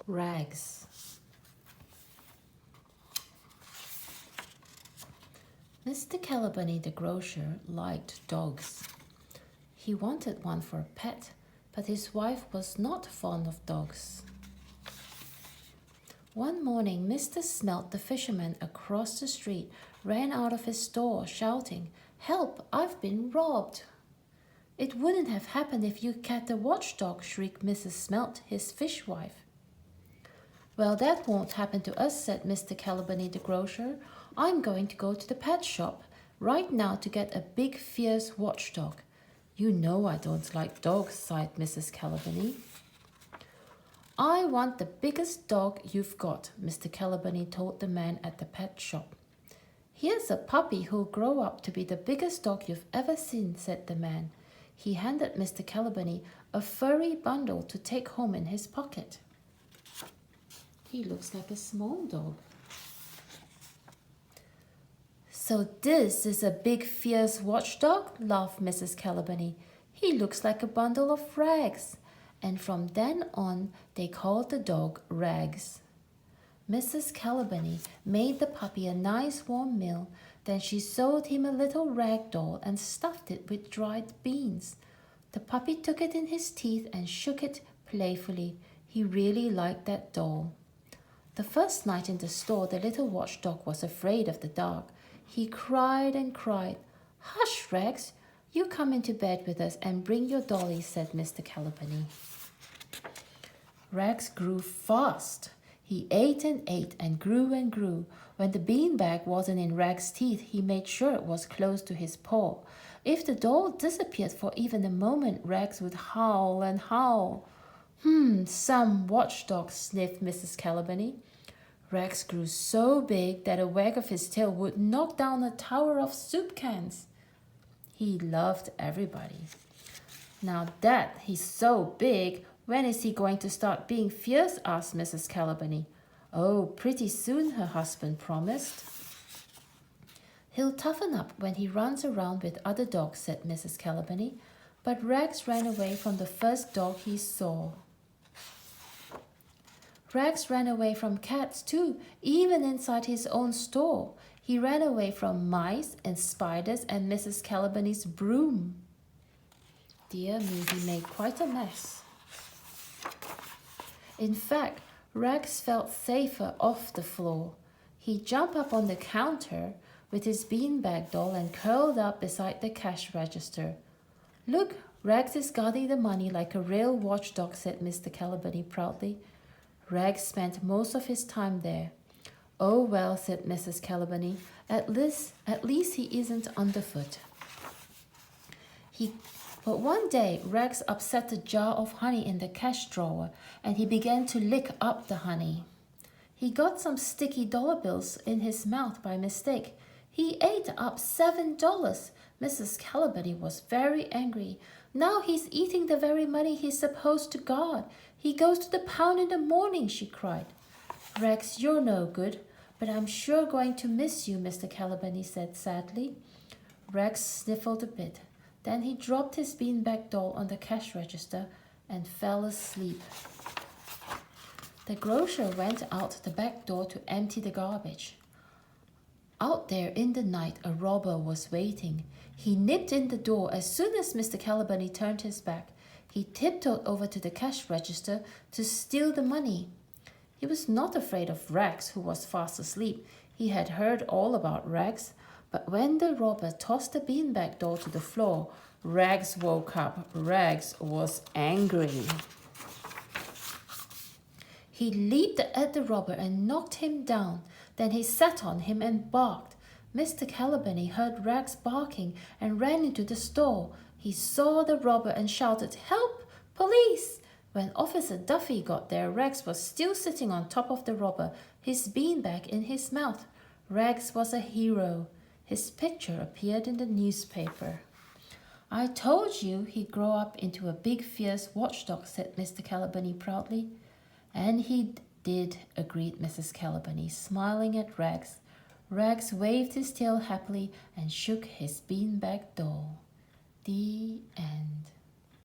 Rags. Mr. Caliburnie the grocer liked dogs. He wanted one for a pet, but his wife was not fond of dogs. One morning, Mr. Smelt the fisherman across the street ran out of his store shouting, "Help, I've been robbed!" "It wouldn't have happened if you kept a watchdog," shrieked Mrs. Smelt, his fishwife. "Well, that won't happen to us," said Mr. Caliburnie the grocer. "I'm going to go to the pet shop right now to get a big, fierce watchdog." "You know I don't like dogs," sighed Mrs. Caliburnie. "I want the biggest dog you've got," Mr. Caliburnie told the man at the pet shop. "Here's a puppy who'll grow up to be the biggest dog you've ever seen," said the man. He handed Mr. Caliburnie a furry bundle to take home in his pocket. "He looks like a small dog." "So this is a big, fierce watchdog?" laughed Mrs. Caliburnie. "He looks like a bundle of rags." And from then on, they called the dog Rags. Mrs. Caliburnie made the puppy a nice warm meal. Then she sewed him a little rag doll and stuffed it with dried beans. The puppy took it in his teeth and shook it playfully. He really liked that doll. The first night in the store, the little watchdog was afraid of the dark. He cried and cried. "Hush, Rags, you come into bed with us and bring your dolly," said Mr. Caliburnie. Rags grew fast. He ate and grew and grew. When the beanbag wasn't in Rags' teeth, he made sure it was close to his paw. If the doll disappeared for even a moment, Rags would howl and howl. Some watchdog," sniffed Mrs. Caliburnie. Rags grew so big that a wag of his tail would knock down a tower of soup cans. He loved everybody. "Now that he's so big, when is he going to start being fierce?" asked Mrs. Caliburnie. "Oh, pretty soon," her husband promised. "He'll toughen up when he runs around with other dogs," said Mrs. Caliburnie. But Rags ran away from the first dog he saw. Rags ran away from cats too, even inside his own store. He ran away from mice and spiders and Mrs. Caliburnie's broom. Dear me, he made quite a mess. In fact, Rags felt safer off the floor. He jumped up on the counter with his beanbag doll and curled up beside the cash register. "Look, Rags is guarding the money like a real watchdog," said Mr. Caliburnie proudly. Rags spent most of his time there. "Oh well," said Mrs. Caliburnie, at least he isn't underfoot." But one day, Rags upset a jar of honey in the cash drawer, and he began to lick up the honey. He got some sticky dollar bills in his mouth by mistake. He ate up $7. Mrs. Caliburnie was very angry. "Now he's eating the very money he's supposed to guard. He goes to the pound in the morning," she cried. "Rags, you're no good, but I'm sure going to miss you," Mr. Caliburnie said sadly. Rags sniffled a bit. Then he dropped his beanbag doll on the cash register and fell asleep. The grocer went out the back door to empty the garbage. Out there in the night, a robber was waiting. He nipped in the door as soon as Mr. Caliburnie turned his back. He tiptoed over to the cash register to steal the money. He was not afraid of Rags, who was fast asleep. He had heard all about Rags. But when the robber tossed the beanbag doll to the floor, Rags woke up. Rags was angry. He leaped at the robber and knocked him down. Then he sat on him and barked. Mr. Caliburnie heard Rags barking and ran into the store. He saw the robber and shouted, "Help! Police!" When Officer Duffy got there, Rags was still sitting on top of the robber, his beanbag in his mouth. Rags was a hero. His picture appeared in the newspaper. "I told you he'd grow up into a big, fierce watchdog," said Mr. Caliburnie proudly. "And he did," agreed Mrs. Caliburnie, smiling at Rags. Rags waved his tail happily and shook his beanbag doll. The end.